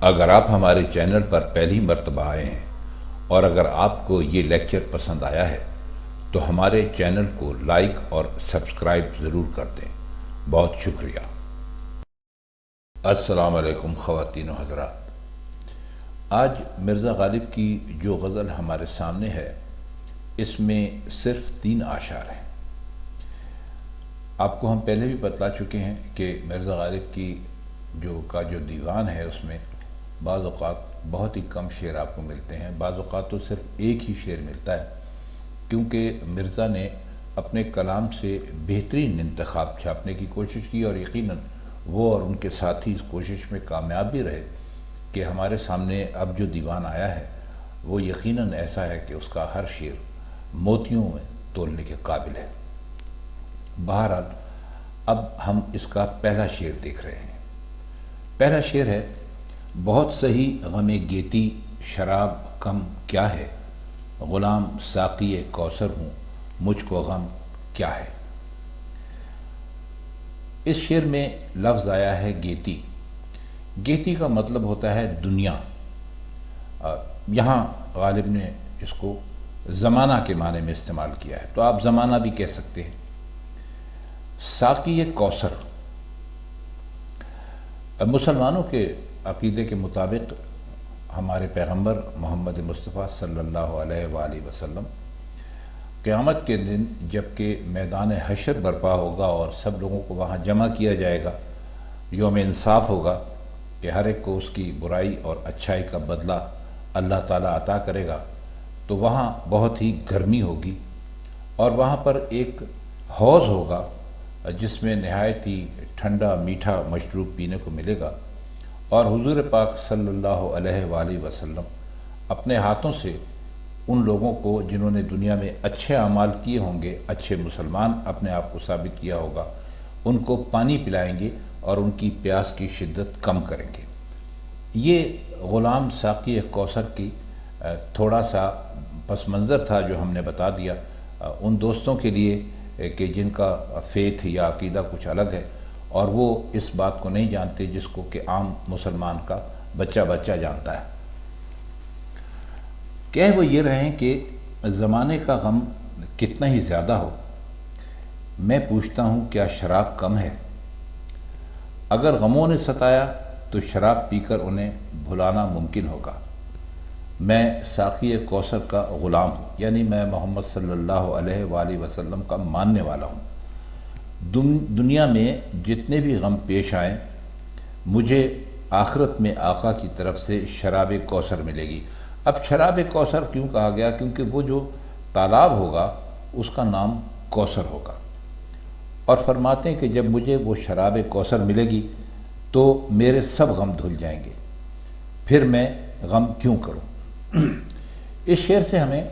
اگر آپ ہمارے چینل پر پہلی مرتبہ آئے ہیں اور اگر آپ کو یہ لیکچر پسند آیا ہے تو ہمارے چینل کو لائک اور سبسکرائب ضرور کر دیں۔ بہت شکریہ۔ السلام علیکم خواتین و حضرات۔ آج مرزا غالب کی جو غزل ہمارے سامنے ہے اس میں صرف 3 اشعار ہیں۔ آپ کو ہم پہلے بھی بتلا چکے ہیں کہ مرزا غالب کی جو دیوان ہے اس میں بعض اوقات بہت ہی کم شعر آپ کو ملتے ہیں، بعض اوقات تو صرف ایک ہی شعر ملتا ہے، کیونکہ مرزا نے اپنے کلام سے بہترین انتخاب چھاپنے کی کوشش کی اور یقیناً وہ اور ان کے ساتھی اس کوشش میں کامیاب بھی رہے کہ ہمارے سامنے اب جو دیوان آیا ہے وہ یقیناً ایسا ہے کہ اس کا ہر شعر موتیوں میں تولنے کے قابل ہے۔ بہرحال اب ہم اس کا پہلا شعر دیکھ رہے ہیں۔ پہلا شعر ہے: بہت سہی غم گیتی شراب کم کیا ہے، غلام ساقی کوثر ہوں مجھ کو غم کیا ہے۔ اس شعر میں لفظ آیا ہے گیتی۔ گیتی کا مطلب ہوتا ہے دنیا۔ یہاں غالب نے اس کو زمانہ کے معنی میں استعمال کیا ہے، تو آپ زمانہ بھی کہہ سکتے ہیں۔ ساقی کوثر، مسلمانوں کے عقیدے کے مطابق ہمارے پیغمبر محمد مصطفیٰ صلی اللہ علیہ وآلہ وسلم قیامت کے دن جب کہ میدان حشر برپا ہوگا اور سب لوگوں کو وہاں جمع کیا جائے گا، یوم انصاف ہوگا کہ ہر ایک کو اس کی برائی اور اچھائی کا بدلہ اللہ تعالیٰ عطا کرے گا، تو وہاں بہت ہی گرمی ہوگی اور وہاں پر ایک حوض ہوگا جس میں نہایت ہی ٹھنڈا میٹھا مشروب پینے کو ملے گا، اور حضور پاک صلی اللہ علیہ وآلہ وسلم اپنے ہاتھوں سے ان لوگوں کو جنہوں نے دنیا میں اچھے اعمال کیے ہوں گے، اچھے مسلمان اپنے آپ کو ثابت کیا ہوگا، ان کو پانی پلائیں گے اور ان کی پیاس کی شدت کم کریں گے۔ یہ غلام ساقی کوثر کی تھوڑا سا پس منظر تھا جو ہم نے بتا دیا ان دوستوں کے لیے کہ جن کا فیتھ یا عقیدہ کچھ الگ ہے اور وہ اس بات کو نہیں جانتے جس کو کہ عام مسلمان کا بچہ جانتا ہے۔ کہہ وہ یہ رہیں کہ زمانے کا غم کتنا ہی زیادہ ہو، میں پوچھتا ہوں کیا شراب کم ہے۔ اگر غموں نے ستایا تو شراب پی کر انہیں بھلانا ممکن ہوگا۔ میں ساقی کوثر کا غلام ہوں، یعنی میں محمد صلی اللہ علیہ وآلہ وسلم کا ماننے والا ہوں۔ دنیا میں جتنے بھی غم پیش آئیں مجھے آخرت میں آقا کی طرف سے شراب کوثر ملے گی۔ اب شراب کوثر کیوں کہا گیا؟ کیونکہ وہ جو تالاب ہوگا اس کا نام کوثر ہوگا، اور فرماتے ہیں کہ جب مجھے وہ شراب کوثر ملے گی تو میرے سب غم دھل جائیں گے، پھر میں غم کیوں کروں۔ اس شعر سے ہمیں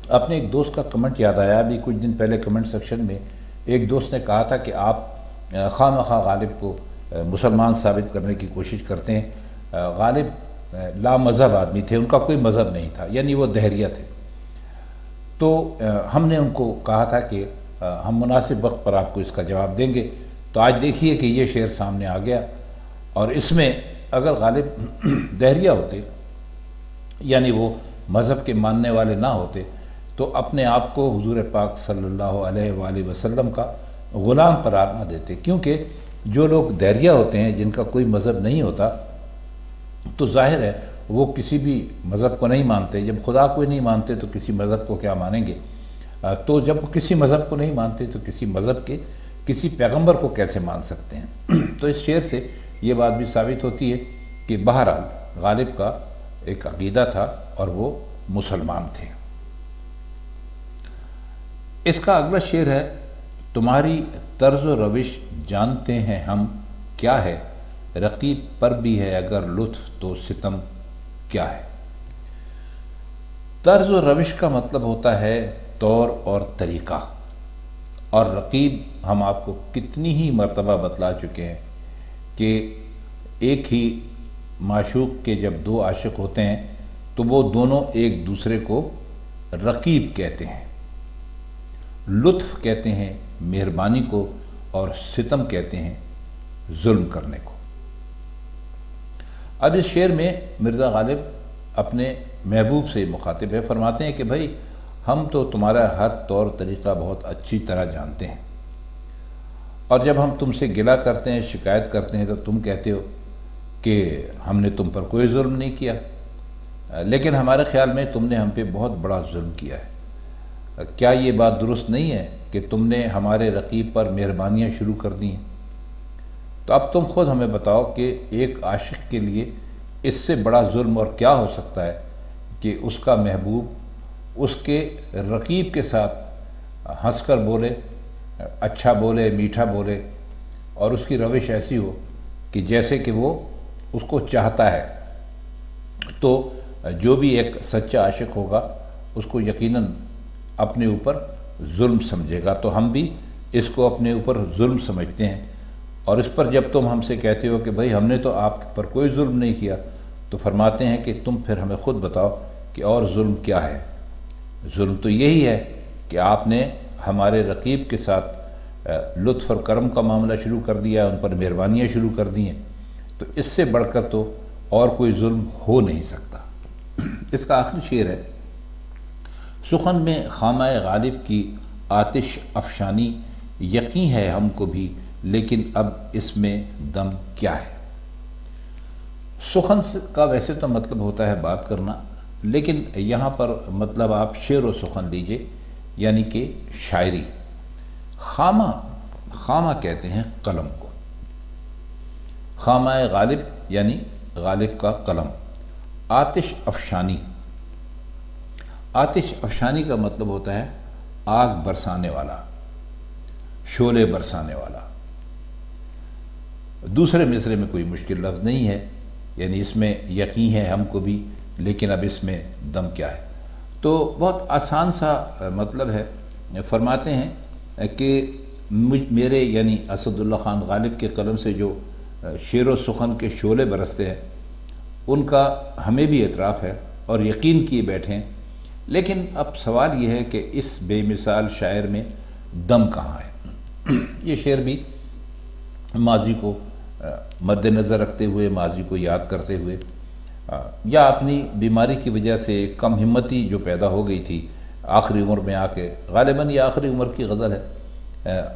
اپنے ایک دوست کا کمنٹ یاد آیا۔ ابھی کچھ دن پہلے کمنٹ سیکشن میں ایک دوست نے کہا تھا کہ آپ خواہ مخواہ غالب کو مسلمان ثابت کرنے کی کوشش کرتے ہیں۔ غالب لا مذہب آدمی تھے، ان کا کوئی مذہب نہیں تھا، یعنی وہ دہریہ تھے۔ تو ہم نے ان کو کہا تھا کہ ہم مناسب وقت پر آپ کو اس کا جواب دیں گے۔ تو آج دیکھیے کہ یہ شعر سامنے آ گیا، اور اس میں اگر غالب دہریہ ہوتے یعنی وہ مذہب کے ماننے والے نہ ہوتے تو اپنے آپ کو حضور پاک صلی اللہ علیہ وآلہ وسلم کا غلام قرار نہ دیتے، کیونکہ جو لوگ دہریہ ہوتے ہیں جن کا کوئی مذہب نہیں ہوتا تو ظاہر ہے وہ کسی بھی مذہب کو نہیں مانتے۔ جب خدا کو نہیں مانتے تو کسی مذہب کو کیا مانیں گے؟ تو جب کسی مذہب کو نہیں مانتے تو کسی مذہب کے کسی پیغمبر کو کیسے مان سکتے ہیں؟ تو اس شعر سے یہ بات بھی ثابت ہوتی ہے کہ بہرحال غالب کا ایک عقیدہ تھا اور وہ مسلمان تھے۔ اس کا اگلا شعر ہے: تمہاری طرز و روش جانتے ہیں ہم کیا ہے، رقیب پر بھی ہے اگر لطف تو ستم کیا ہے۔ طرز و روش کا مطلب ہوتا ہے طور اور طریقہ، اور رقیب ہم آپ کو کتنی ہی مرتبہ بتلا چکے ہیں کہ ایک ہی معشوق کے جب 2 عاشق ہوتے ہیں تو وہ دونوں ایک دوسرے کو رقیب کہتے ہیں۔ لطف کہتے ہیں مہربانی کو، اور ستم کہتے ہیں ظلم کرنے کو۔ اب اس شعر میں مرزا غالب اپنے محبوب سے مخاطب ہے، فرماتے ہیں کہ بھائی ہم تو تمہارا ہر طور طریقہ بہت اچھی طرح جانتے ہیں، اور جب ہم تم سے گلہ کرتے ہیں، شکایت کرتے ہیں، تو تم کہتے ہو کہ ہم نے تم پر کوئی ظلم نہیں کیا، لیکن ہمارے خیال میں تم نے ہم پہ بہت بڑا ظلم کیا ہے۔ کیا یہ بات درست نہیں ہے کہ تم نے ہمارے رقیب پر مہربانیاں شروع کر دی ہیں؟ تو اب تم خود ہمیں بتاؤ کہ ایک عاشق کے لیے اس سے بڑا ظلم اور کیا ہو سکتا ہے کہ اس کا محبوب اس کے رقیب کے ساتھ ہنس کر بولے، اچھا بولے، میٹھا بولے، اور اس کی روش ایسی ہو کہ جیسے کہ وہ اس کو چاہتا ہے۔ تو جو بھی ایک سچا عاشق ہوگا اس کو یقیناً اپنے اوپر ظلم سمجھے گا، تو ہم بھی اس کو اپنے اوپر ظلم سمجھتے ہیں۔ اور اس پر جب تم ہم سے کہتے ہو کہ بھائی ہم نے تو آپ پر کوئی ظلم نہیں کیا، تو فرماتے ہیں کہ تم پھر ہمیں خود بتاؤ کہ اور ظلم کیا ہے؟ ظلم تو یہی ہے کہ آپ نے ہمارے رقیب کے ساتھ لطف اور کرم کا معاملہ شروع کر دیا، ان پر مہربانیاں شروع کر دی ہیں، تو اس سے بڑھ کر تو اور کوئی ظلم ہو نہیں سکتا۔ اس کا آخری شعر ہے: سخن میں خامہ غالب کی آتش افشانی، یقین ہے ہم کو بھی لیکن اب اس میں دم کیا ہے؟ سخن کا ویسے تو مطلب ہوتا ہے بات کرنا، لیکن یہاں پر مطلب آپ شعر و سخن لیجئے، یعنی کہ شاعری۔ خامہ کہتے ہیں قلم کو، خامہ غالب یعنی غالب کا قلم۔ آتش افشانی کا مطلب ہوتا ہے آگ برسانے والا، شعلے برسانے والا۔ دوسرے مصرے میں کوئی مشکل لفظ نہیں ہے، یعنی اس میں یقین ہے ہم کو بھی لیکن اب اس میں دم کیا ہے، تو بہت آسان سا مطلب ہے۔ فرماتے ہیں کہ میرے یعنی اسد اللہ خان غالب کے قلم سے جو شعر و سخن کے شعلے برستے ہیں ان کا ہمیں بھی اعتراف ہے اور یقین کیے بیٹھے ہیں، لیکن اب سوال یہ ہے کہ اس بے مثال شاعر میں دم کہاں ہے؟ یہ شعر بھی ماضی کو مد نظر رکھتے ہوئے، ماضی کو یاد کرتے ہوئے، یا اپنی بیماری کی وجہ سے کم ہمتی جو پیدا ہو گئی تھی آخری عمر میں آ کے، غالباً یہ آخری عمر کی غزل ہے،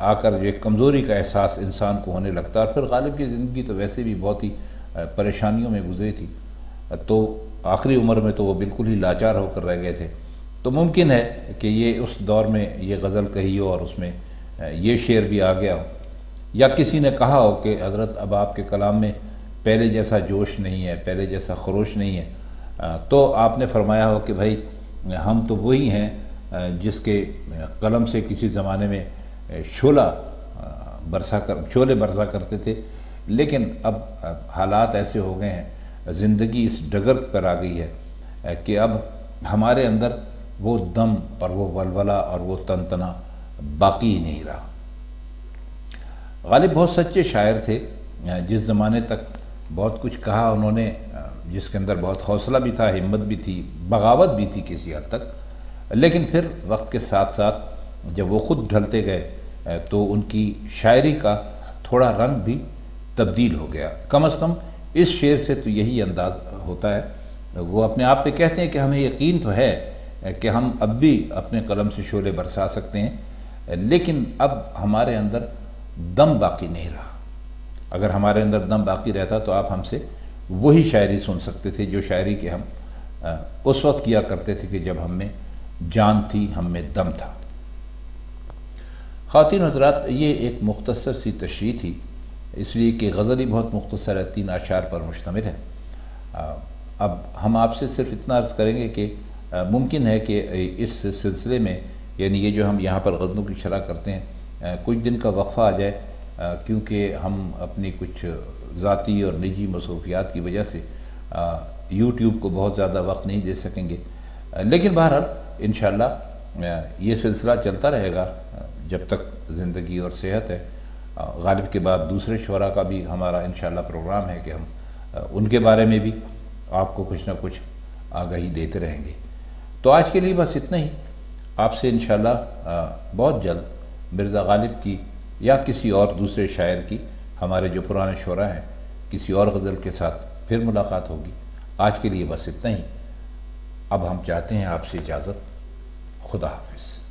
آ کر جو ایک کمزوری کا احساس انسان کو ہونے لگتا ہے۔ اور پھر غالب کی زندگی تو ویسے بھی بہت ہی پریشانیوں میں گزری تھی، تو آخری عمر میں تو وہ بالکل ہی لاچار ہو کر رہ گئے تھے، تو ممکن ہے کہ یہ اس دور میں یہ غزل کہی ہو اور اس میں یہ شعر بھی آ گیا ہو، یا کسی نے کہا ہو کہ حضرت اب آپ کے کلام میں پہلے جیسا جوش نہیں ہے، پہلے جیسا خروش نہیں ہے، تو آپ نے فرمایا ہو کہ بھائی ہم تو وہی ہیں جس کے قلم سے کسی زمانے میں شعلے برسا کرتے تھے، لیکن اب حالات ایسے ہو گئے ہیں، زندگی اس ڈگر پر آ گئی ہے کہ اب ہمارے اندر وہ دم اور وہ ولولہ اور وہ تنتنا باقی ہی نہیں رہا۔ غالب بہت سچے شاعر تھے، جس زمانے تک بہت کچھ کہا انہوں نے، جس کے اندر بہت حوصلہ بھی تھا، ہمت بھی تھی، بغاوت بھی تھی کسی حد تک، لیکن پھر وقت کے ساتھ ساتھ جب وہ خود ڈھلتے گئے تو ان کی شاعری کا تھوڑا رنگ بھی تبدیل ہو گیا۔ کم از کم اس شعر سے تو یہی انداز ہوتا ہے۔ وہ اپنے آپ پہ کہتے ہیں کہ ہمیں یقین تو ہے کہ ہم اب بھی اپنے قلم سے شعلے برسا سکتے ہیں، لیکن اب ہمارے اندر دم باقی نہیں رہا۔ اگر ہمارے اندر دم باقی رہتا تو آپ ہم سے وہی شاعری سن سکتے تھے جو شاعری کے ہم اس وقت کیا کرتے تھے کہ جب ہم میں جان تھی، ہم میں دم تھا۔ خواتین حضرات، یہ ایک مختصر سی تشریح تھی، اس لیے کہ غزل ہی بہت مختصر ہے، 3 اشعار پر مشتمل ہے۔ اب ہم آپ سے صرف اتنا عرض کریں گے کہ ممکن ہے کہ اس سلسلے میں، یعنی یہ جو ہم یہاں پر غزلوں کی شرح کرتے ہیں، کچھ دن کا وقفہ آ جائے، کیونکہ ہم اپنی کچھ ذاتی اور نجی مصروفیات کی وجہ سے یوٹیوب کو بہت زیادہ وقت نہیں دے سکیں گے، لیکن بہرحال انشاءاللہ یہ سلسلہ چلتا رہے گا جب تک زندگی اور صحت ہے۔ غالب کے بعد دوسرے شعراء کا بھی ہمارا انشاءاللہ پروگرام ہے کہ ہم ان کے بارے میں بھی آپ کو کچھ نہ کچھ آگاہی دیتے رہیں گے۔ تو آج کے لیے بس اتنا ہی۔ آپ سے انشاءاللہ بہت جلد مرزا غالب کی یا کسی اور دوسرے شاعر کی، ہمارے جو پرانے شعراء ہیں، کسی اور غزل کے ساتھ پھر ملاقات ہوگی۔ آج کے لیے بس اتنا ہی۔ اب ہم چاہتے ہیں آپ سے اجازت۔ خدا حافظ۔